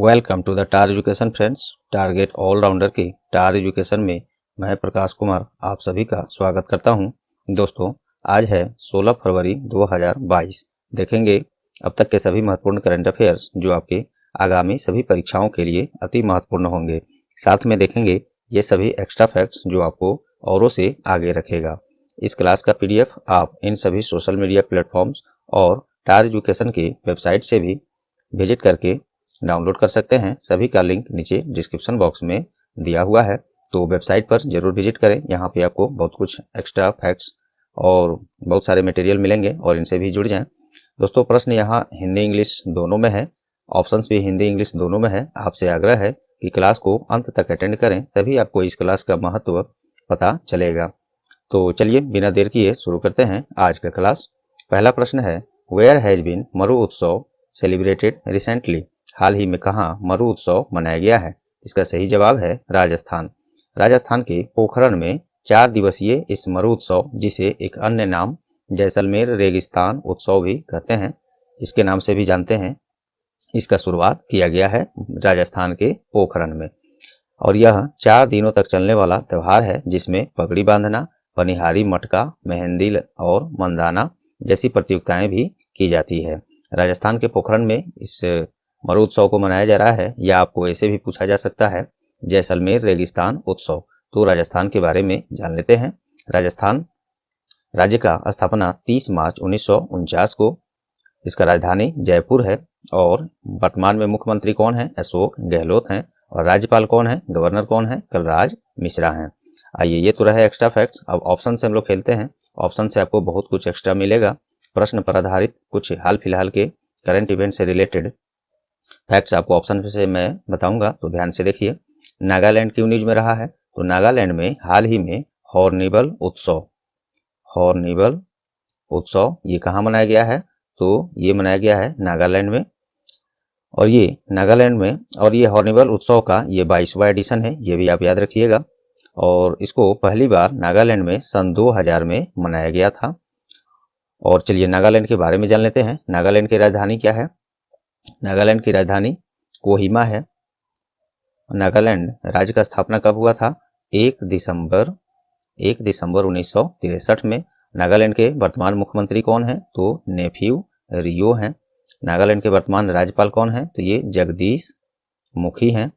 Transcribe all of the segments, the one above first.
Welcome to the टार education friends. Target allrounder की टार एजुकेशन में मैं प्रकाश कुमार आप सभी का स्वागत करता हूं। दोस्तों, आज है 16 फरवरी 2022। देखेंगे अब तक के सभी महत्वपूर्ण करंट अफेयर्स जो आपके आगामी सभी परीक्षाओं के लिए अति महत्वपूर्ण होंगे। साथ में देखेंगे ये सभी एक्स्ट्रा फैक्ट्स जो आपको औरों से आगे रखेगा। इस क्लास का PDF आप इन सभी सोशल मीडिया प्लेटफॉर्म्स और टार एजुकेशन की वेबसाइट से भी विजिट करके डाउनलोड कर सकते हैं। सभी का लिंक नीचे डिस्क्रिप्शन बॉक्स में दिया हुआ है, तो वेबसाइट पर जरूर विजिट करें। यहाँ पे आपको बहुत कुछ एक्स्ट्रा फैक्ट्स और बहुत सारे मटेरियल मिलेंगे और इनसे भी जुड़ जाएं। दोस्तों, प्रश्न यहाँ हिंदी इंग्लिश दोनों में है, ऑप्शंस भी हिंदी इंग्लिश दोनों में है। आपसे आग्रह है कि क्लास को अंत तक अटेंड करें, तभी आपको इस क्लास का महत्व पता चलेगा। तो चलिए बिना देर किए शुरू करते हैं आज का क्लास। पहला प्रश्न है, वेयर हैज बीन मरु उत्सव सेलिब्रेटेड रिसेंटली? हाल ही में कहाँ मरु उत्सव मनाया गया है? इसका सही जवाब है राजस्थान। राजस्थान के पोखरण में 4 दिवसीय इस मरु उत्सव, जिसे एक अन्य नाम जैसलमेर रेगिस्तान उत्सव भी कहते हैं, इसके नाम से भी जानते हैं, इसका शुरुआत किया गया है राजस्थान के पोखरण में। और यह 4 दिनों तक चलने वाला त्यौहार है, जिसमें पगड़ी बांधना, पनिहारी मटका, मेहंदी और मंदाना जैसी प्रतियोगिताएं भी की जाती है। राजस्थान के पोखरण में इस मरु उत्सव को मनाया जा रहा है, या आपको ऐसे भी पूछा जा सकता है जैसलमेर रेगिस्तान उत्सव। तो राजस्थान के बारे में जान लेते हैं। राजस्थान राज्य का स्थापना 30 मार्च 1949 को, इसका राजधानी जयपुर है। और वर्तमान में मुख्यमंत्री कौन है? अशोक गहलोत हैं। और राज्यपाल कौन है? गवर्नर कौन है? कलराज मिश्रा हैं। आइए, ये तो रहे एक्स्ट्रा फैक्ट्स। अब ऑप्शन से हम लोग खेलते हैं। ऑप्शन से आपको बहुत कुछ एक्स्ट्रा मिलेगा। प्रश्न पर आधारित कुछ हाल फिलहाल के करंट इवेंट से रिलेटेड फैक्ट्स आपको ऑप्शन से मैं बताऊंगा, तो ध्यान से देखिए। नागालैंड क्यों न्यूज में रहा है? तो नागालैंड में हाल ही में हॉर्नबिल उत्सव ये कहाँ मनाया गया है? तो ये मनाया गया है नागालैंड में। और ये हॉर्नबिल उत्सव का ये 22वां एडिशन है, ये भी आप याद रखिएगा। और इसको पहली बार नागालैंड में सन 2000 में मनाया गया था। और चलिए नागालैंड के बारे में जान लेते हैं। नागालैंड की राजधानी क्या है? नागालैंड की राजधानी कोहिमा है। नागालैंड राज्य का स्थापना कब हुआ था? 1 दिसंबर 1963 में। नागालैंड के वर्तमान मुख्यमंत्री कौन है? तो नेफ्यू रियो हैं। नागालैंड के वर्तमान राज्यपाल कौन है? तो ये जगदीश मुखी हैं।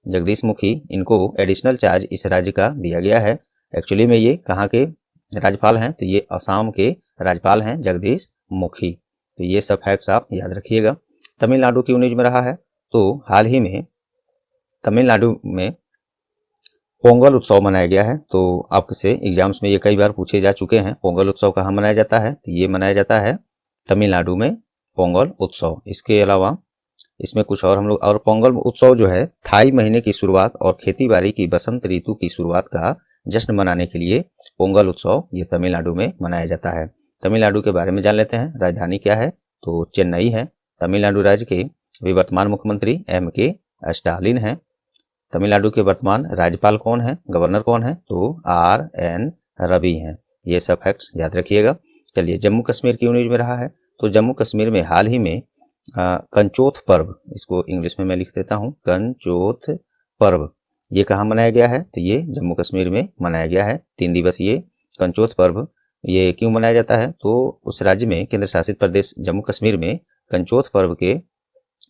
जगदीश मुखी, इनको एडिशनल चार्ज इस राज्य का दिया गया है। एक्चुअली में ये कहाँ के राज्यपाल हैं? तो ये असम के राज्यपाल हैं, जगदीश मुखी। तो ये सब फैक्ट्स आप याद रखिएगा। तमिलनाडु क्यों न्यूज में रहा है? तो हाल ही में तमिलनाडु में पोंगल उत्सव मनाया गया है। तो आपसे एग्जाम्स में ये कई बार पूछे जा चुके हैं। पोंगल उत्सव कहाँ मनाया जाता है? तो ये मनाया जाता है तमिलनाडु में पोंगल उत्सव। इसके अलावा इसमें कुछ और हम लोग, और पोंगल उत्सव जो है थाई महीने की शुरुआत और खेती बाड़ी की बसंत ऋतु की शुरुआत का जश्न मनाने के लिए पोंगल उत्सव ये तमिलनाडु में मनाया जाता है। तमिलनाडु के बारे में जान लेते हैं। राजधानी क्या है? तो चेन्नई है। तमिलनाडु राज्य के वर्तमान मुख्यमंत्री MK स्टालिन हैं। तमिलनाडु के वर्तमान राज्यपाल कौन है? गवर्नर कौन है? तो RN रवि हैं। ये सब फैक्ट्स याद रखिएगा। चलिए, जम्मू कश्मीर क्यों न्यूज में रहा है? तो जम्मू कश्मीर में हाल ही में कंचोथ पर्व, इसको इंग्लिश में मैं लिख देता हूँ, कंचोथ पर्व, ये कहाँ मनाया गया है? तो ये जम्मू कश्मीर में मनाया गया है। 3 दिवसीय कंचोथ पर्व ये क्यों मनाया जाता है? तो उस राज्य में, केंद्र शासित प्रदेश जम्मू कश्मीर में, कंचोथ पर्व के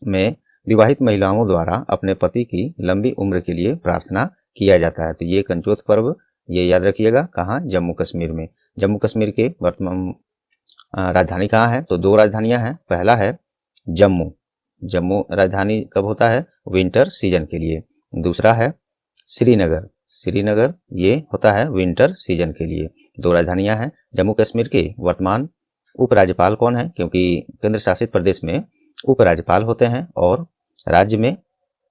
में विवाहित महिलाओं द्वारा अपने पति की लंबी उम्र के लिए प्रार्थना किया जाता है। तो ये कंचोथ पर्व ये याद रखिएगा, कहाँ? जम्मू कश्मीर में। जम्मू कश्मीर के वर्तमान राजधानी कहाँ है? तो 2 राजधानियां हैं। पहला है जम्मू राजधानी कब होता है? विंटर सीजन के लिए। दूसरा है श्रीनगर ये होता है विंटर सीजन के लिए। 2 राजधानियां हैं। जम्मू कश्मीर के वर्तमान उपराज्यपाल कौन है? क्योंकि केंद्र शासित प्रदेश में उपराज्यपाल होते हैं, और राज्य में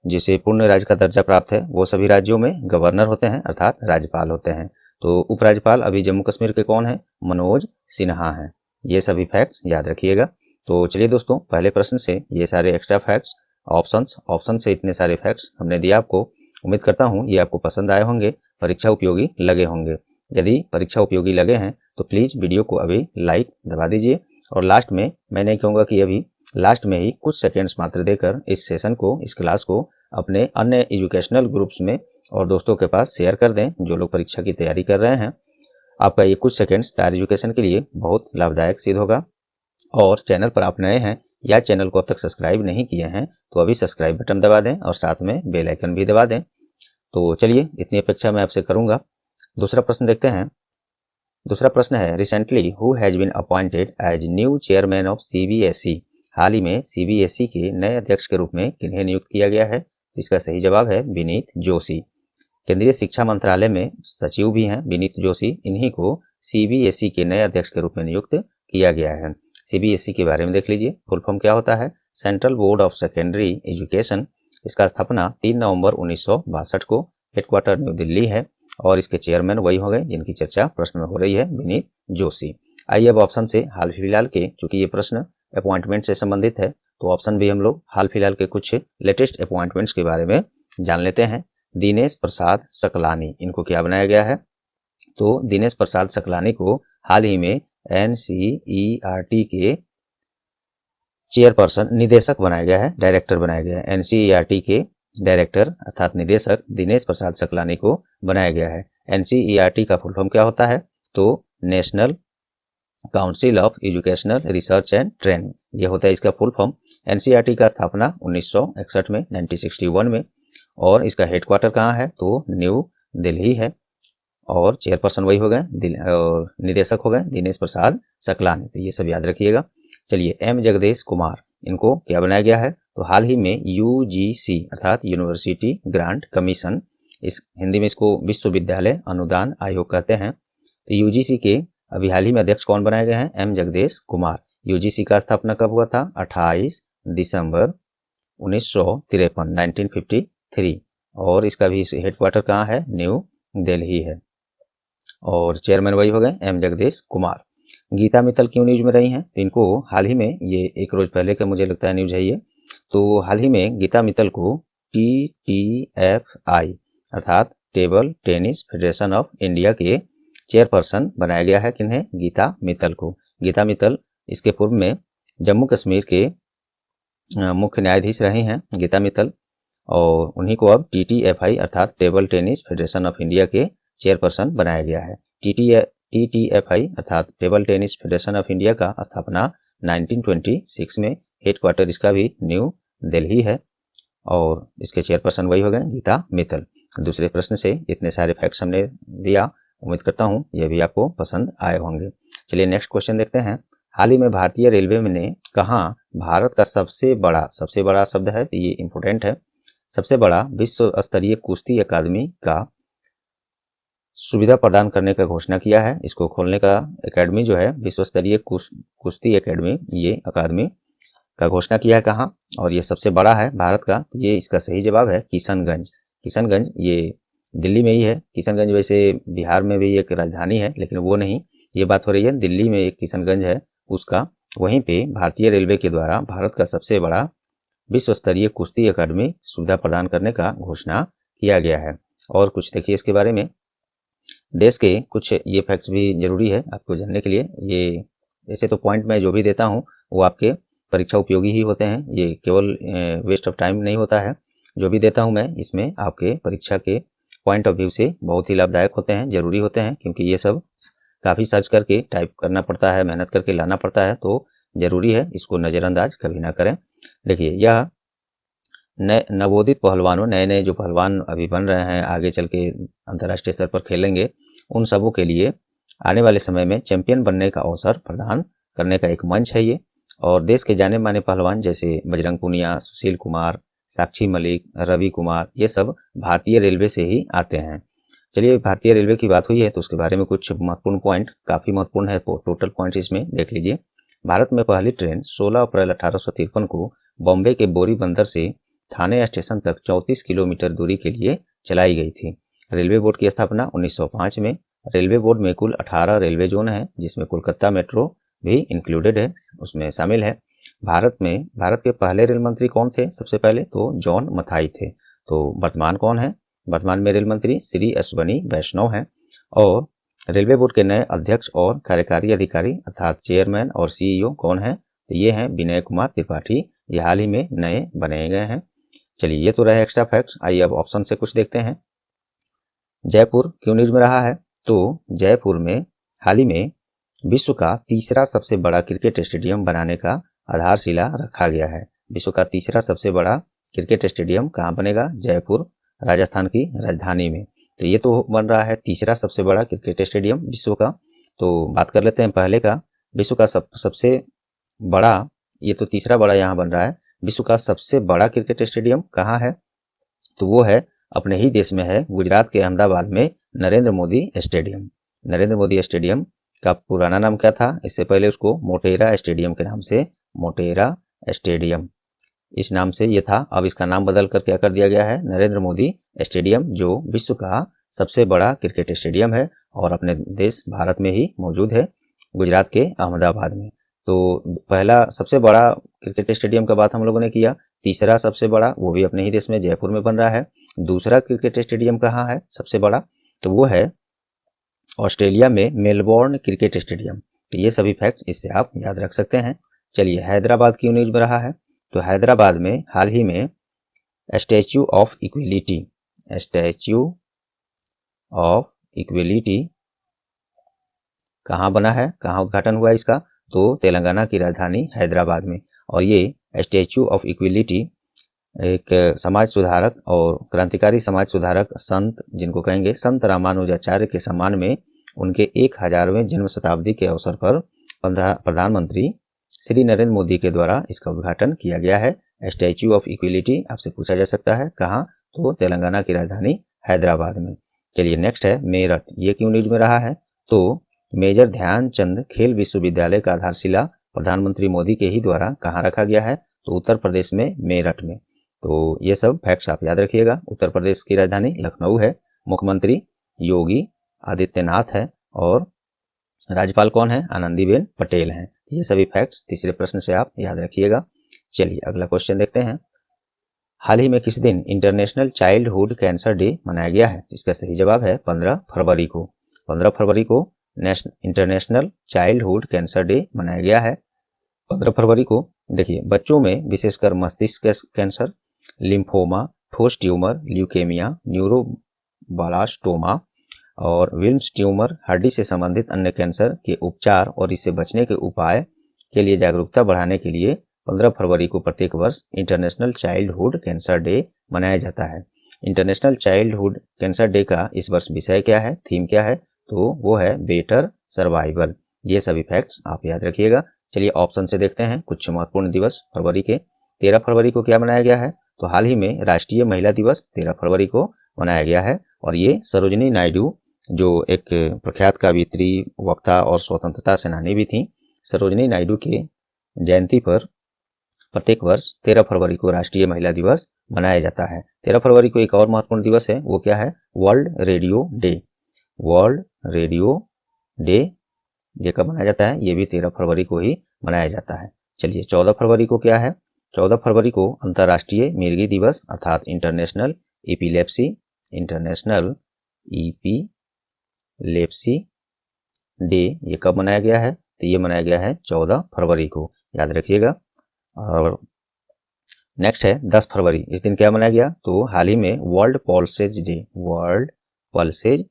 जिसे पूर्ण राज्य का दर्जा प्राप्त है वो सभी राज्यों में गवर्नर होते हैं, अर्थात राज्यपाल होते हैं। तो उपराज्यपाल अभी जम्मू कश्मीर के कौन है? मनोज सिन्हा हैं। ये सभी फैक्ट्स याद रखिएगा। तो चलिए दोस्तों, पहले प्रश्न से ये सारे एक्स्ट्रा फैक्ट्स, ऑप्शन से इतने सारे फैक्ट्स हमने दिया आपको। उम्मीद करता हूँ ये आपको पसंद आए होंगे, परीक्षा उपयोगी लगे होंगे। यदि परीक्षा उपयोगी लगे हैं तो प्लीज़ वीडियो को अभी लाइक दबा दीजिए। और लास्ट में मैं नहीं कहूँगा कि अभी लास्ट में ही कुछ सेकेंड्स मात्र देकर इस सेशन को, इस क्लास को अपने अन्य एजुकेशनल ग्रुप्स में और दोस्तों के पास शेयर कर दें जो लोग परीक्षा की तैयारी कर रहे हैं। आपका ये कुछ सेकेंड्स टायर एजुकेशन के लिए बहुत लाभदायक सिद्ध होगा। और चैनल पर आप नए हैं या चैनल को अब तक सब्सक्राइब नहीं किए हैं तो अभी सब्सक्राइब बटन दबा दें और साथ में बेल आइकन भी दबा दें। तो चलिए, इतनी अपेक्षा मैं आपसे करूंगा। दूसरा प्रश्न देखते हैं। दूसरा प्रश्न है, recently who has been appointed as new chairman of CBSE. हाल ही में सीबीएसई के नए अध्यक्ष के रूप में किन्हें नियुक्त किया गया है? तो इसका सही जवाब है विनीत जोशी। केंद्रीय शिक्षा मंत्रालय में सचिव भी हैं विनीत जोशी। इन्हीं को सीबीएसई के नए अध्यक्श के रूप में नियुक्त किया गया है। सीबीएसई के बारे में देख लीजिए। फुल फॉर्म क्या होता है? Central board of secondary education. इसका स्थापना 3 नवंबर 1962 को, हेडक्वार्टर न्यू दिल्ली है और इसके चेयरमैन वही हो गए जिनकी चर्चा प्रश्न में हो रही है, विनीत जोशी। आइए अब ऑप्शन से हाल फिलहाल के, चूंकि ये प्रश्न अपॉइंटमेंट से संबंधित है तो ऑप्शन भी हम लोग हाल फिलहाल के कुछ लेटेस्ट अपॉइंटमेंट्स के बारे में जान लेते हैं। दिनेश प्रसाद सकलानी, इनको क्या बनाया गया है? तो दिनेश प्रसाद सकलानी को हाल ही में एनसीईआरटी के चेयरपर्सन, निदेशक बनाया गया है, डायरेक्टर बनाया गया है। एनसीईआरटी के डायरेक्टर अर्थात निदेशक दिनेश प्रसाद सकलानी को बनाया गया है। एनसीईआरटी का फुल फॉर्म क्या होता है? तो national council of educational research and training, ये होता है इसका फुल फॉर्म। एनसीईआरटी का स्थापना 1961 में, 1961 में, और इसका हेडक्वार्टर कहाँ है? तो न्यू दिल्ली है और चेयरपर्सन वही हो गए और निदेशक हो गए दिनेश प्रसाद सकलानी। तो ये सब याद रखिएगा। चलिए, एम जगदेश कुमार, इनको क्या बनाया गया है? तो हाल ही में यूजीसी अर्थात यूनिवर्सिटी ग्रांट कमीशन, इस हिंदी में इसको विश्वविद्यालय अनुदान आयोग कहते हैं। तो यूजीसी के अभी हाल ही में अध्यक्ष कौन बनाए गए हैं? एम जगदेश कुमार। यूजीसी का स्थापना कब हुआ था? 28 दिसंबर 1953, 1953, और इसका भी हेडक्वार्टर कहाँ है? न्यू दिल्ली है और चेयरमैन वही हो गए एम जगदेश कुमार। गीता मित्तल क्यों न्यूज में रही हैं? तो इनको हाल ही में, ये एक रोज पहले का मुझे लगता है न्यूज है ये, तो हाल ही में गीता मित्तल को TTFI अर्थात table tennis federation of India के चेयरपर्सन बनाया गया है। किन्हें? गीता मित्तल को। गीता मित्तल इसके पूर्व में जम्मू कश्मीर के मुख्य न्यायाधीश रही हैं गीता मित्तल, और उन्हीं को अब TTFI अर्थात table tennis federation of India के चेयरपर्सन बनाया गया है। TTFI अर्थात table tennis federation of India का स्थापना 1926 में, हेडक्वार्टर इसका भी न्यू दिल्ली है और इसके चेयरपर्सन वही हो गए गीता मित्तल। दूसरे प्रश्न से इतने सारे फैक्ट्स हमने दिया, उम्मीद करता हूँ ये भी आपको पसंद आए होंगे। चलिए नेक्स्ट क्वेश्चन देखते हैं। हाल ही में भारतीय रेलवे ने कहाँ भारत का सबसे बड़ा शब्द है, ये इंपोर्टेंट है, सबसे बड़ा विश्व स्तरीय कुश्ती अकादमी का सुविधा प्रदान करने का घोषणा किया है। इसको खोलने का एकेडमी जो है, विश्व स्तरीय कुश्ती एकेडमी, ये अकादमी का घोषणा किया है कहाँ, और ये सबसे बड़ा है भारत का। तो ये इसका सही जवाब है किशनगंज। किशनगंज ये दिल्ली में ही है। किशनगंज वैसे बिहार में भी एक राजधानी है, लेकिन वो नहीं, ये बात हो रही है दिल्ली में एक किशनगंज है उसका। वहीं पे भारतीय रेलवे के द्वारा भारत का सबसे बड़ा विश्व स्तरीय कुश्ती अकादमी सुविधा प्रदान करने का घोषणा किया गया है। और कुछ देखिए इसके बारे में, देश के कुछ ये फैक्ट्स भी जरूरी है आपको जानने के लिए। ये ऐसे तो पॉइंट मैं जो भी देता हूँ वो आपके परीक्षा उपयोगी ही होते हैं, ये केवल वेस्ट ऑफ टाइम नहीं होता है। जो भी देता हूँ मैं इसमें आपके परीक्षा के पॉइंट ऑफ व्यू से बहुत ही लाभदायक होते हैं, जरूरी होते हैं, क्योंकि ये सब काफ़ी सर्च करके टाइप करना पड़ता है, मेहनत करके लाना पड़ता है, तो जरूरी है, इसको नज़रअंदाज कभी ना करें। देखिए, यह नवोदित पहलवानों, नए नए जो पहलवान अभी बन रहे हैं, आगे चल के अंतर्राष्ट्रीय स्तर पर खेलेंगे, उन सबों के लिए आने वाले समय में चैंपियन बनने का अवसर प्रदान करने का एक मंच है ये। और देश के जाने माने पहलवान जैसे बजरंग पुनिया, सुशील कुमार, साक्षी मलिक, रवि कुमार, ये सब भारतीय रेलवे से ही आते हैं। चलिए, भारतीय रेलवे की बात हुई है तो उसके बारे में कुछ महत्वपूर्ण पॉइंट, काफ़ी महत्वपूर्ण है, टोटल पॉइंट्स इसमें देख लीजिए। भारत में पहली ट्रेन 16 अप्रैल 1853 को बॉम्बे के बोरी बंदर से थाने स्टेशन तक 34 किलोमीटर दूरी के लिए चलाई गई थी। रेलवे बोर्ड की स्थापना 1905 में। रेलवे बोर्ड में कुल 18 रेलवे जोन है, जिसमें कोलकाता मेट्रो भी इंक्लूडेड है, उसमें शामिल है। भारत के पहले रेल मंत्री कौन थे? सबसे पहले तो जॉन मथाई थे। तो वर्तमान कौन है? वर्तमान में रेल मंत्री श्री अश्वनी वैष्णव हैं। और रेलवे बोर्ड के नए अध्यक्ष और कार्यकारी अधिकारी अर्थात चेयरमैन और CEO कौन है? तो ये हैं विनय कुमार त्रिपाठी, ये हाल ही में नए बनाए गए हैं। चलिए ये तो रहे एक्स्ट्रा फैक्ट्स। आइए अब ऑप्शन से कुछ देखते हैं। जयपुर क्यों न्यूज में रहा है? तो जयपुर में हाल ही में विश्व का तीसरा सबसे बड़ा क्रिकेट स्टेडियम बनाने का आधारशिला रखा गया है। विश्व का तीसरा सबसे बड़ा क्रिकेट स्टेडियम कहाँ बनेगा? जयपुर, राजस्थान की राजधानी में। तो ये तो बन रहा है तीसरा सबसे बड़ा क्रिकेट स्टेडियम विश्व का। तो बात कर लेते हैं पहले का। विश्व का सबसे बड़ा, ये तो तीसरा बड़ा यहाँ बन रहा है। विश्व का सबसे बड़ा क्रिकेट स्टेडियम कहाँ है? तो वो है अपने ही देश में है, गुजरात के अहमदाबाद में नरेंद्र मोदी स्टेडियम। नरेंद्र मोदी स्टेडियम का पुराना नाम क्या था? इससे पहले उसको मोटेरा स्टेडियम के नाम से, मोटेरा स्टेडियम इस नाम से ये था। अब इसका नाम बदल कर क्या कर दिया गया है? नरेंद्र मोदी स्टेडियम, जो विश्व का सबसे बड़ा क्रिकेट स्टेडियम है और अपने देश भारत में ही मौजूद है, गुजरात के अहमदाबाद में। तो पहला सबसे बड़ा क्रिकेट स्टेडियम का बात हम लोगों ने किया। तीसरा सबसे बड़ा वो भी अपने ही देश में जयपुर में बन रहा है। दूसरा क्रिकेट स्टेडियम कहाँ है सबसे बड़ा? तो वो है ऑस्ट्रेलिया में मेलबोर्न क्रिकेट स्टेडियम। तो ये सभी फैक्ट इससे आप याद रख सकते हैं। चलिए हैदराबाद क्यों न्यूज में रहा है? तो हैदराबाद में हाल ही में statue of equality, statue of equality कहाँ बना है, कहाँ उद्घाटन हुआ इसका? तो तेलंगाना की राजधानी हैदराबाद में। और ये स्टैच्यू ऑफ इक्विलिटी एक समाज सुधारक और क्रांतिकारी समाज सुधारक संत, जिनको कहेंगे संत रामानुजाचार्य के सम्मान में उनके 1000वें जन्म शताब्दी के अवसर पर प्रधानमंत्री श्री नरेंद्र मोदी के द्वारा इसका उद्घाटन किया गया है। स्टैच्यू ऑफ इक्विलिटी आपसे पूछा जा सकता है कहाँ? तो तेलंगाना की राजधानी हैदराबाद में। चलिए नेक्स्ट है मेरठ, ये क्यों न्यूज में रहा है? तो मेजर ध्यानचंद खेल विश्वविद्यालय का आधारशिला प्रधानमंत्री मोदी के ही द्वारा कहाँ रखा गया है? तो उत्तर प्रदेश में मेरठ में। तो ये सब फैक्ट्स आप याद रखिएगा। उत्तर प्रदेश की राजधानी लखनऊ है, मुख्यमंत्री योगी आदित्यनाथ है और राज्यपाल कौन है? आनंदीबेन पटेल हैं। ये सभी फैक्ट्स तीसरे प्रश्न से आप याद रखिएगा। चलिए अगला क्वेश्चन देखते हैं। हाल ही में किस दिन इंटरनेशनल चाइल्डहुड कैंसर डे मनाया गया है? इसका सही जवाब है 15 फरवरी को। 15 फरवरी को इंटरनेशनल चाइल्डहुड कैंसर डे मनाया गया है। 15 फरवरी को देखिए बच्चों में विशेषकर मस्तिष्क कैंसर, लिम्फोमा, ठोस ट्यूमर, ल्यूकेमिया, न्यूरोब्लास्टोमा और विल्म्स ट्यूमर, हड्डी से संबंधित अन्य कैंसर के उपचार और इससे बचने के उपाय के लिए जागरूकता बढ़ाने के लिए 15 फरवरी को प्रत्येक वर्ष इंटरनेशनल चाइल्डहुड कैंसर डे मनाया जाता है। इंटरनेशनल चाइल्डहुड कैंसर डे का इस वर्ष विषय क्या है, थीम क्या है? तो वो है बेटर सर्वाइवल। ये सभी फैक्ट्स आप याद रखिएगा। चलिए ऑप्शन से देखते हैं कुछ महत्वपूर्ण दिवस फरवरी के। 13 फरवरी को क्या मनाया गया है? तो हाल ही में राष्ट्रीय महिला दिवस 13 फरवरी को मनाया गया है और ये सरोजिनी नायडू, जो एक प्रख्यात कवियत्री, वक्ता और स्वतंत्रता सेनानी भी थी, सरोजिनी नायडू के जयंती पर प्रत्येक वर्ष 13 फरवरी को राष्ट्रीय महिला दिवस मनाया जाता है। 13 फरवरी को एक और महत्वपूर्ण दिवस है, वो क्या है? World radio day. World radio day ये कब मनाया जाता है? ये भी 13 फरवरी को ही मनाया जाता है। चलिए 14 फरवरी को क्या है? 14 फरवरी को अंतर्राष्ट्रीय मिर्गी दिवस अर्थात international epilepsy, international epilepsy day ये कब मनाया गया है? तो ये मनाया गया है 14 फरवरी को, याद रखिएगा। और नेक्स्ट है 10 फरवरी, इस दिन क्या मनाया गया? तो हाल ही में world pulses day, world pulses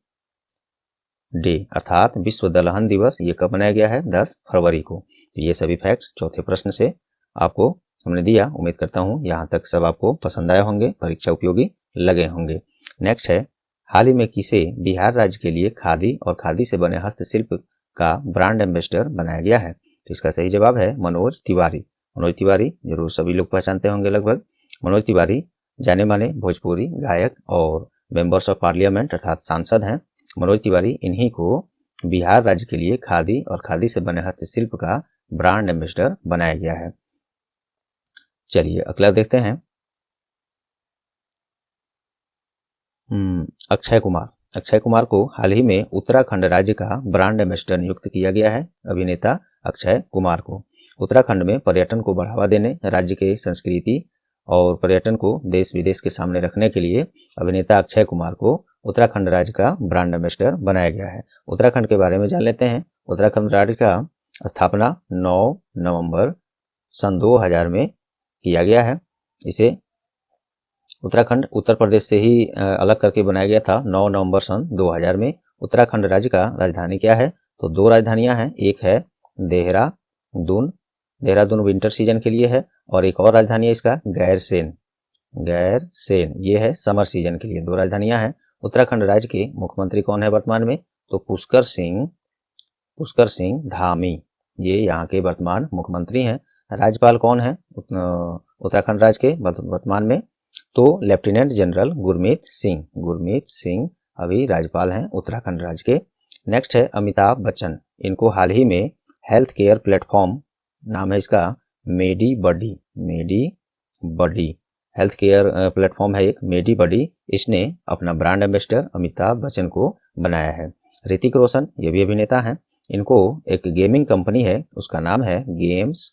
day अर्थात विश्व दलहन दिवस ये कब मनाया गया है? 10 फरवरी को। तो ये सभी फैक्ट्स चौथे प्रश्न से आपको हमने दिया। उम्मीद करता हूँ यहाँ तक सब आपको पसंद आए होंगे, परीक्षा उपयोगी लगे होंगे। नेक्स्ट है हाल ही में किसे बिहार राज्य के लिए खादी और खादी से बने हस्तशिल्प का ब्रांड एम्बेसडर बनाया गया है? तो इसका सही जवाब है मनोज तिवारी। मनोज तिवारी जरूर सभी लोग पहचानते होंगे लगभग। मनोज तिवारी जाने माने भोजपुरी गायक और मेंबर्स ऑफ पार्लियामेंट अर्थात सांसद हैं। मनोज तिवारी इन्हीं को बिहार राज्य के लिए खादी और खादी से बने हस्तशिल्प का ब्रांड एम्बेसडर बनाया गया है। चलिए अगला देखते हैं। अक्षय कुमार, अक्षय कुमार को हाल ही में उत्तराखंड राज्य का ब्रांड एम्बेसडर नियुक्त किया गया है। अभिनेता अक्षय कुमार को उत्तराखंड में पर्यटन को बढ़ावा देने, राज्य के संस्कृति और पर्यटन को देश विदेश के सामने रखने के लिए अभिनेता अक्षय कुमार को उत्तराखंड राज्य का ब्रांड एम्बेसडर बनाया गया है। उत्तराखंड के बारे में जान लेते हैं। उत्तराखंड राज्य का स्थापना 9 नवंबर सन 2000 में किया गया है। इसे उत्तराखंड उत्तर प्रदेश से ही अलग करके बनाया गया था 9 नवंबर सन 2000 में। उत्तराखंड राज्य का राजधानी क्या है? तो दो राजधानियां हैं, एक है देहरादून, देहरादून विंटर सीजन के लिए है, और एक और राजधानी है इसका गैरसेन, गैरसेन ये है समर सीजन के लिए। दो राजधानियां हैं। उत्तराखंड राज्य के मुख्यमंत्री कौन है वर्तमान में? तो पुष्कर सिंह धामी, ये यहाँ के वर्तमान मुख्यमंत्री हैं। राज्यपाल कौन है उत्तराखंड राज्य के वर्तमान में? तो लेफ्टिनेंट जनरल गुरमीत सिंह अभी राज्यपाल हैं उत्तराखंड राज्य के। नेक्स्ट है अमिताभ बच्चन, इनको हाल ही में हेल्थ केयर प्लेटफॉर्म, नाम है इसका मेडी बडी हेल्थ केयर प्लेटफॉर्म है एक मेडी बडी, इसने अपना ब्रांड एम्बेसडर अमिताभ बच्चन को बनाया है। ऋतिक रोशन, ये भी अभिनेता हैं, इनको एक गेमिंग कंपनी है, उसका नाम है गेम्स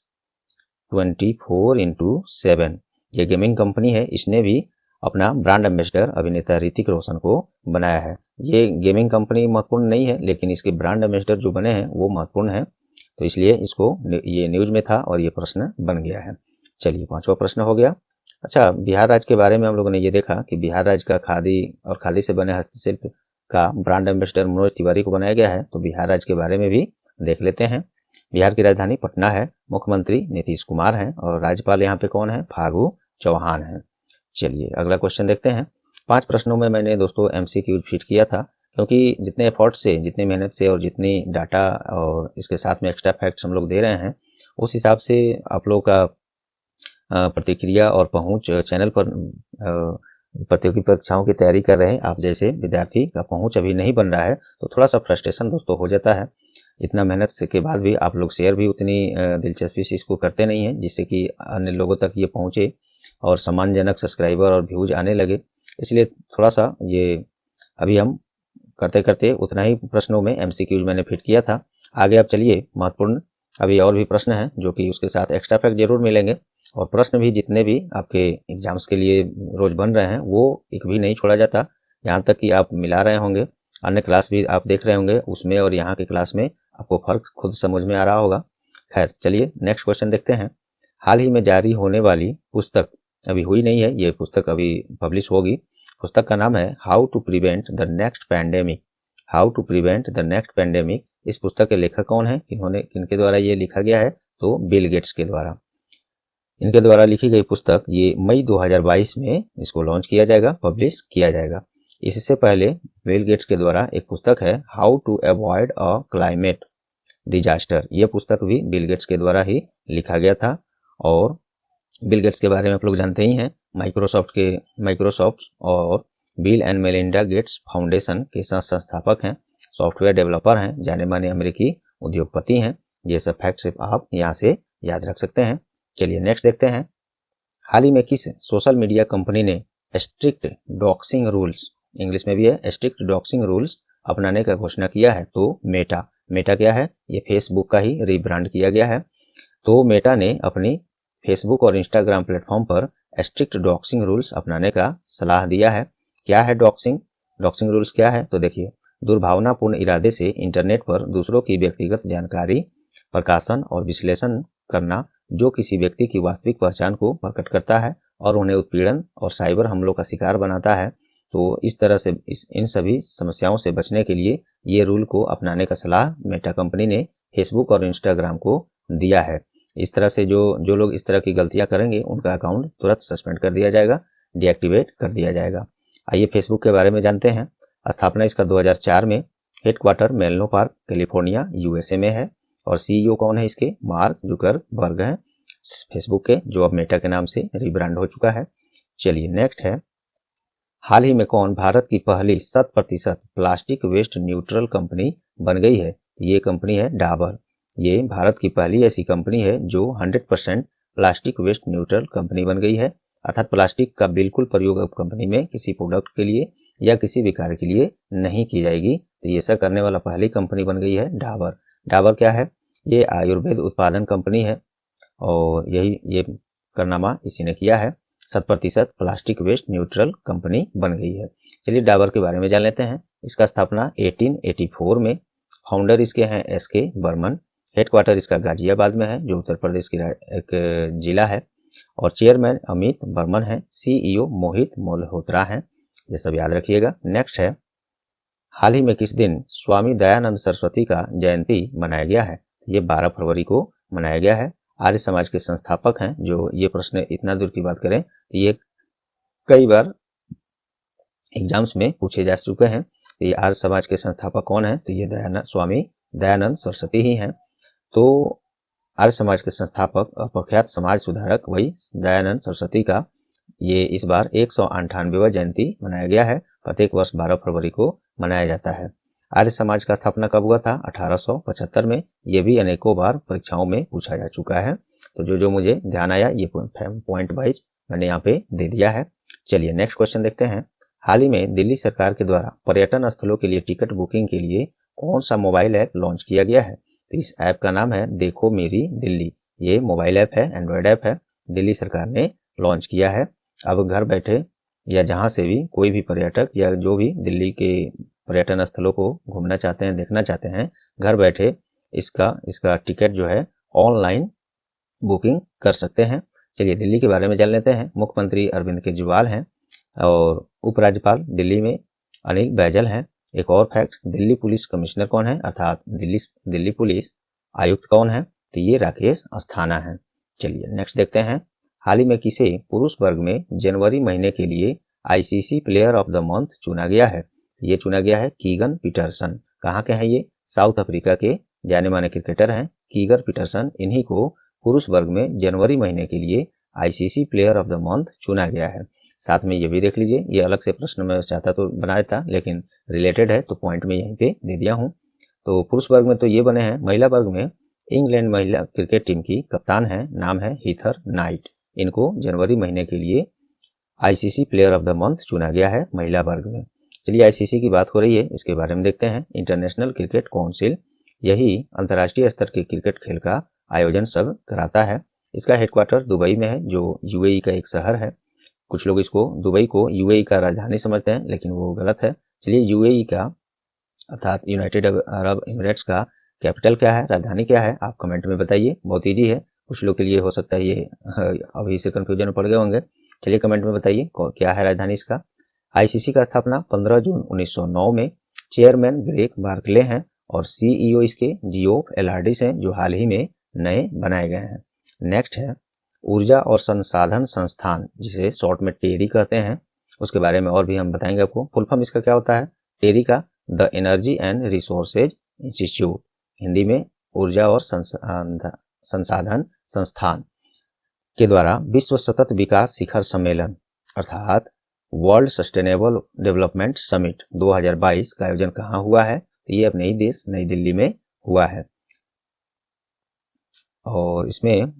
24x7, ये गेमिंग कंपनी है, इसने भी अपना ब्रांड एम्बेसडर अभिनेता ऋतिक रोशन को बनाया है। ये गेमिंग कंपनी महत्वपूर्ण नहीं है, लेकिन इसके ब्रांड एम्बेसडर जो बने हैं वो महत्वपूर्ण है, तो इसलिए इसको ये न्यूज में था और ये प्रश्न बन गया है। चलिए 5वां प्रश्न हो गया। अच्छा, बिहार राज्य के बारे में हम लोगों ने ये देखा कि बिहार राज्य का खादी और खादी से बने हस्तशिल्प का ब्रांड एम्बेसडर मनोज तिवारी को बनाया गया है, तो बिहार राज्य के बारे में भी देख लेते हैं। बिहार की राजधानी पटना है, मुख्यमंत्री नीतीश कुमार हैं, और राज्यपाल यहाँ पे कौन है? फागू चौहान है। चलिए अगला क्वेश्चन देखते हैं। 5 प्रश्नों में मैंने दोस्तों MCQ फिट किया था, क्योंकि जितने एफर्ट से, जितनी मेहनत से और जितनी डाटा और इसके साथ में एक्स्ट्रा फैक्ट्स हम लोग दे रहे हैं, उस हिसाब से आप लोग का प्रतिक्रिया और पहुंच चैनल पर प्रतियोगी परीक्षाओं की तैयारी कर रहे हैं आप जैसे विद्यार्थी का पहुंच अभी नहीं बन रहा है, तो थोड़ा सा फ्रस्ट्रेशन दोस्तों हो जाता है। इतना मेहनत से के बाद भी आप लोग शेयर भी उतनी दिलचस्पी से इसको करते नहीं हैं, जिससे कि अन्य लोगों तक ये पहुंचे और सम्मानजनक सब्सक्राइबर और व्यूज आने लगे। इसलिए थोड़ा सा ये अभी हम करते करते उतना ही प्रश्नों में MCQ मैंने फिट किया था। आगे अब चलिए महत्वपूर्ण अभी और भी प्रश्न हैं, जो कि उसके साथ एक्स्ट्रा फैक्ट जरूर मिलेंगे, और प्रश्न भी जितने भी आपके एग्जाम्स के लिए रोज बन रहे हैं वो एक भी नहीं छोड़ा जाता, यहाँ तक कि आप मिला रहे होंगे, अन्य क्लास भी आप देख रहे होंगे, उसमें और यहाँ की क्लास में आपको फर्क खुद समझ में आ रहा होगा। खैर चलिए नेक्स्ट क्वेश्चन देखते हैं। हाल ही में जारी होने वाली पुस्तक, अभी हुई नहीं है, ये पुस्तक अभी पब्लिश होगी। पुस्तक का नाम है how to prevent the next pandemic. इस पुस्तक के लेखक कौन है? किनके द्वारा ये लिखा गया है? तो बिल गेट्स के द्वारा। इनके द्वारा लिखी गई पुस्तक ये मई 2022 में इसको लॉन्च किया जाएगा, पब्लिश किया जाएगा। इससे पहले बिल गेट्स के द्वारा एक पुस्तक है how to avoid a climate disaster, ये पुस्तक भी बिल गेट्स के द्वारा ही लिखा गया था। और बिल गेट्स के बारे में आप लोग जानते ही हैं, माइक्रोसॉफ्ट और bill and Melinda Gates foundation के संस्थापक हैं, सॉफ्टवेयर डेवलपर हैं, जाने माने अमेरिकी उद्योगपति हैं। ये सब फैक्ट्स आप यहाँ से याद रख सकते हैं। चलिए नेक्स्ट देखते हैं। हाल ही में किस सोशल मीडिया कंपनी ने स्ट्रिक्ट डॉक्सिंग रूल्स, इंग्लिश में भी है स्ट्रिक्ट डॉक्सिंग रूल्स, अपनाने का घोषणा किया है? तो मेटा क्या है? ये फेसबुक का ही रीब्रांड किया गया है। तो मेटा ने अपनी फेसबुक और इंस्टाग्राम प्लेटफॉर्म पर स्ट्रिक्ट डॉक्सिंग रूल्स अपनाने का सलाह दिया है। क्या है डॉक्सिंग रूल्स क्या है? तो देखिए, दुर्भावनापूर्ण इरादे से इंटरनेट पर दूसरों की व्यक्तिगत जानकारी प्रकाशन और विश्लेषण करना, जो किसी व्यक्ति की वास्तविक पहचान को प्रकट करता है और उन्हें उत्पीड़न और साइबर हमलों का शिकार बनाता है। तो इस तरह से इन सभी समस्याओं से बचने के लिए ये रूल को अपनाने का सलाह मेटा कंपनी ने फेसबुक और इंस्टाग्राम को दिया है। इस तरह से जो लोग इस तरह की गलतियां करेंगे उनका अकाउंट तुरंत सस्पेंड कर दिया जाएगा, डीएक्टिवेट कर दिया जाएगा। आइए फेसबुक के बारे में जानते हैं। स्थापना इसका 2004 में, हेडक्वार्टर मेलनो पार्क कैलिफोर्निया USA में है, और CEO कौन है इसके? मार्क जुकरबर्ग हैं फेसबुक के, जो अब मेटा के नाम से रिब्रांड हो चुका है। चलिए नेक्स्ट है, हाल ही में कौन भारत की पहली 100% प्लास्टिक वेस्ट न्यूट्रल कंपनी बन गई है? ये कंपनी है डाबर। ये भारत की पहली ऐसी कंपनी है जो 100% प्लास्टिक वेस्ट न्यूट्रल कंपनी बन गई है, अर्थात प्लास्टिक का बिल्कुल प्रयोग अब कंपनी में किसी प्रोडक्ट के लिए या किसी भी कार्य के लिए नहीं की जाएगी। तो ये ऐसा करने वाला पहली कंपनी बन गई है डाबर। डाबर क्या है? ये आयुर्वेद उत्पादन कंपनी है, और ये कारनामा इसी ने किया है। 100% प्लास्टिक वेस्ट न्यूट्रल कंपनी बन गई है। चलिए डाबर के बारे में जान लेते हैं। इसका स्थापना 1884 में, फाउंडर इसके हैं SK बर्मन। हेडक्वार्टर इसका गाजियाबाद में है, जो उत्तर प्रदेश की एक जिला है। और चेयरमैन अमित बर्मन है, CEO मोहित मल्होत्रा है। ये सब याद रखिएगा। नेक्स्ट है, हाल ही में किस दिन स्वामी दयानंद सरस्वती का जयंती मनाया गया है? ये 12 फरवरी को मनाया गया है। आर्य समाज के संस्थापक हैं। जो ये प्रश्न इतना दूर की बात करें, ये कई बार एग्जाम्स में पूछे जा चुके हैं। ये आर्य समाज के संस्थापक कौन है? तो ये स्वामी दयानंद सरस्वती ही हैं। तो आर्य समाज के संस्थापक और प्रख्यात समाज सुधारक वही दयानंद सरस्वती का ये इस बार 198वां जयंती मनाया गया है। प्रत्येक वर्ष 12 फरवरी को मनाया जाता है। आर्य समाज का स्थापना कब हुआ था? 1875 में। ये भी अनेकों बार परीक्षाओं में पूछा जा चुका है। तो जो जो मुझे ध्यान आया ये पॉइंट वाइज मैंने यहाँ पे दे दिया है। चलिए नेक्स्ट क्वेश्चन देखते हैं। हाल ही में दिल्ली सरकार के द्वारा पर्यटन स्थलों के लिए टिकट बुकिंग के लिए कौन सा मोबाइल ऐप लॉन्च किया गया है? तो इस ऐप का नाम है देखो मेरी दिल्ली। ये मोबाइल ऐप है, एंड्रॉयड ऐप है, दिल्ली सरकार ने लॉन्च किया है। अब घर बैठे या जहां से भी कोई भी पर्यटक या जो भी दिल्ली के पर्यटन स्थलों को घूमना चाहते हैं, देखना चाहते हैं, घर बैठे इसका टिकट जो है ऑनलाइन बुकिंग कर सकते हैं। चलिए दिल्ली के बारे में जान लेते हैं। मुख्यमंत्री अरविंद केजरीवाल हैं और उपराज्यपाल दिल्ली में अनिल बैजल हैं। एक और फैक्ट, दिल्ली पुलिस कमिश्नर कौन है, अर्थात दिल्ली पुलिस आयुक्त कौन है? तो ये राकेश अस्थाना है। चलिए नेक्स्ट देखते हैं। हाल ही में किसे पुरुष वर्ग में जनवरी महीने के लिए ICC player of the month चुना गया है? ये चुना गया है कीगन पीटरसन। कहाँ के हैं ये? साउथ अफ्रीका के जाने माने क्रिकेटर हैं कीगर पीटरसन। इन्हीं को पुरुष वर्ग में जनवरी महीने के लिए ICC player of the month चुना गया है। साथ में ये भी देख लीजिए, ये अलग से प्रश्न मैं चाहता तो बनाया था, लेकिन रिलेटेड है तो पॉइंट में यहीं पे दे दिया हूँ। तो पुरुष वर्ग में तो ये बने हैं। महिला वर्ग में इंग्लैंड महिला क्रिकेट टीम की कप्तान है, नाम है हीथर नाइट। इनको जनवरी महीने के लिए ICC player of the month चुना गया है महिला वर्ग में। चलिए ICC की बात हो रही है, इसके बारे में देखते हैं। इंटरनेशनल क्रिकेट काउंसिल, यही अंतर्राष्ट्रीय स्तर के क्रिकेट खेल का आयोजन सब कराता है। इसका हेडक्वार्टर दुबई में है, जो UAE का एक शहर है। कुछ लोग इसको दुबई को UAE का राजधानी समझते हैं, लेकिन वो गलत है। चलिए UAE का अर्थात यूनाइटेड अरब एमिरेट्स का कैपिटल क्या है, राजधानी क्या है, आप कमेंट में बताइए। बहुत ईजी है, कुछ लोग के लिए हो सकता है ये अभी से कंफ्यूजन में पड़ गए होंगे। चलिए कमेंट में बताइए क्या है राजधानी इसका। ICC का स्थापना 15 जून 1909 में। चेयरमैन ग्रेग बार्कले हैं और CEO इसके जियोफ एलार्डिस हैं, जो हाल ही में नए बनाए गए हैं। नेक्स्ट है ऊर्जा और संसाधन संस्थान, जिसे शॉर्ट में टेरी कहते हैं। उसके बारे में और भी हम बताएंगे आपको। फुल फॉर्म इसका क्या होता है? टेरी का the energy and resources institute, Hindi में ऊर्जा और संसाधन संस्थान के द्वारा विश्व सतत विकास शिखर सम्मेलन अर्थात वर्ल्ड सस्टेनेबल डेवलपमेंट समिट 2022 का आयोजन कहाँ हुआ है? तो ये अपने ही देश नई दिल्ली में हुआ है। और इसमें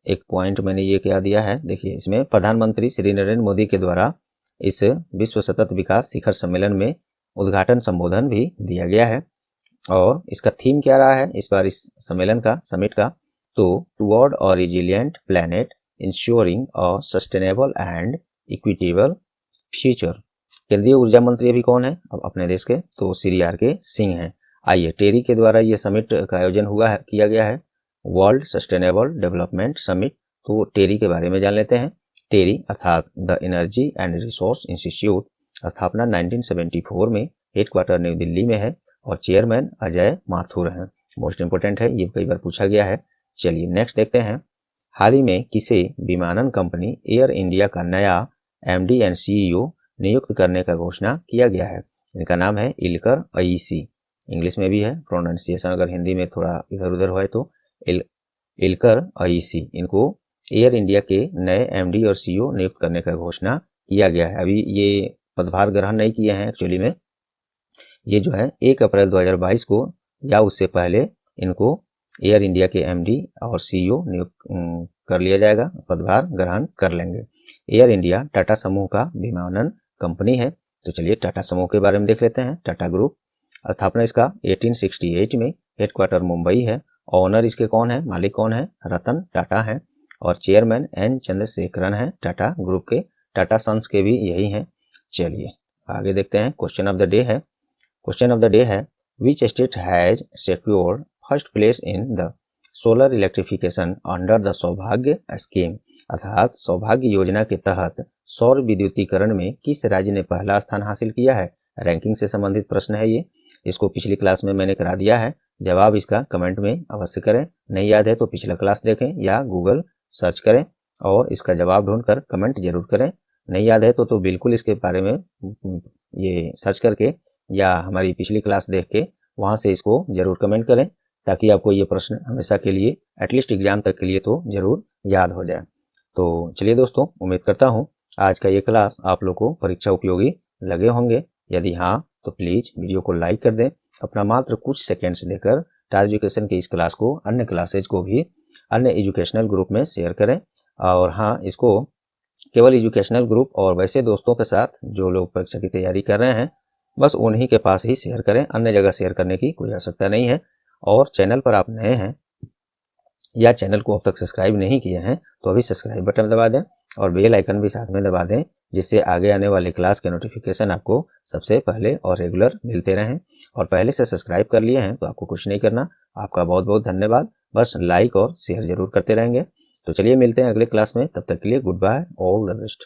एक पॉइंट मैंने ये क्या दिया है, देखिए इसमें प्रधानमंत्री श्री नरेंद्र मोदी के द्वारा इस विश्व सतत विकास शिखर सम्मेलन में उद्घाटन संबोधन भी दिया गया है। और इसका थीम क्या रहा है इस बार इस सम्मेलन का, समिट का? तो toward a resilient planet ensuring a sustainable and equitable future. केंद्रीय ऊर्जा मंत्री अभी कौन है अब अपने देश के? तो श्री RK सिंह हैं। आइए टेरी के द्वारा ये समिट का आयोजन किया गया है, वर्ल्ड सस्टेनेबल डेवलपमेंट समिट। तो टेरी के बारे में जान लेते हैं। टेरी अर्थात the energy and resource institute, स्थापना 1974 में, हेडक्वार्टर नई दिल्ली में है और चेयरमैन अजय माथुर हैं। मोस्ट इंपोर्टेंट है, ये कई बार पूछा गया है। चलिए नेक्स्ट देखते हैं। हाल ही में किसे विमानन कंपनी एयर इंडिया का नया MD एंड CEO नियुक्त करने का घोषणा किया गया है? इनका नाम है इल्कर अयीसी। इंग्लिश में भी है, प्रोनाउंसिएशन अगर हिंदी में थोड़ा इधर उधर हो तो इल्कर अयीसी। इनको एयर इंडिया के नए MD और CEO नियुक्त करने का घोषणा किया गया है। अभी ये पदभार ग्रहण नहीं किए हैं एक्चुअली में। ये जो है 1 अप्रैल 2022 को या उससे पहले इनको एयर इंडिया के MD और CEO नियुक्त कर लिया जाएगा, पदभार ग्रहण कर लेंगे। एयर इंडिया टाटा समूह का विमानन कंपनी है। तो चलिए टाटा समूह के बारे में देख लेते हैं। टाटा ग्रुप, स्थापना इसका 1868 में, हेडक्वार्टर मुंबई है। ऑनर इसके कौन है, मालिक कौन है? रतन टाटा है और चेयरमैन N चंद्रशेखरन है टाटा ग्रुप के। टाटा सन्स के भी यही हैं। चलिए आगे देखते हैं। क्वेश्चन ऑफ द डे है, which state has secured first place in the solar electrification under the सौभाग्य स्कीम, अर्थात सौभाग्य योजना के तहत सौर विद्युतीकरण में किस राज्य ने पहला स्थान हासिल किया है। रैंकिंग से संबंधित प्रश्न है ये। इसको पिछली क्लास में मैंने करा दिया है, जवाब इसका कमेंट में अवश्य करें। नहीं याद है तो पिछला क्लास देखें या गूगल सर्च करें और इसका जवाब ढूंढकर कमेंट जरूर करें। नहीं याद है तो बिल्कुल इसके बारे में ये सर्च करके या हमारी पिछली क्लास देख के वहाँ से इसको जरूर कमेंट करें, ताकि आपको ये प्रश्न हमेशा के लिए एटलीस्ट एग्जाम तक के लिए तो जरूर याद हो जाए। तो चलिए दोस्तों, उम्मीद करता हूँ आज का ये क्लास आप लोग को परीक्षा उपयोगी लगे होंगे। यदि हाँ तो प्लीज वीडियो को लाइक कर दें, अपना मात्र कुछ सेकेंड्स देकर स्टार एजुकेशन की इस क्लास को अन्य क्लासेज को भी अन्य एजुकेशनल ग्रुप में शेयर करें। और हाँ, इसको केवल एजुकेशनल ग्रुप और वैसे दोस्तों के साथ जो लोग परीक्षा की तैयारी कर रहे हैं बस उन्हीं के पास ही शेयर करें, अन्य जगह शेयर करने की कोई आवश्यकता नहीं है। और चैनल पर आप नए हैं या चैनल को अब तक सब्सक्राइब नहीं किए हैं तो अभी सब्सक्राइब बटन दबा दें और बेल आइकन भी साथ में दबा दें, जिससे आगे आने वाले क्लास के नोटिफिकेशन आपको सबसे पहले और रेगुलर मिलते रहें। और पहले से सब्सक्राइब कर लिए हैं तो आपको कुछ नहीं करना, आपका बहुत बहुत धन्यवाद। बस लाइक और शेयर जरूर करते रहेंगे। तो चलिए मिलते हैं अगले क्लास में, तब तक के लिए goodbye, all the best.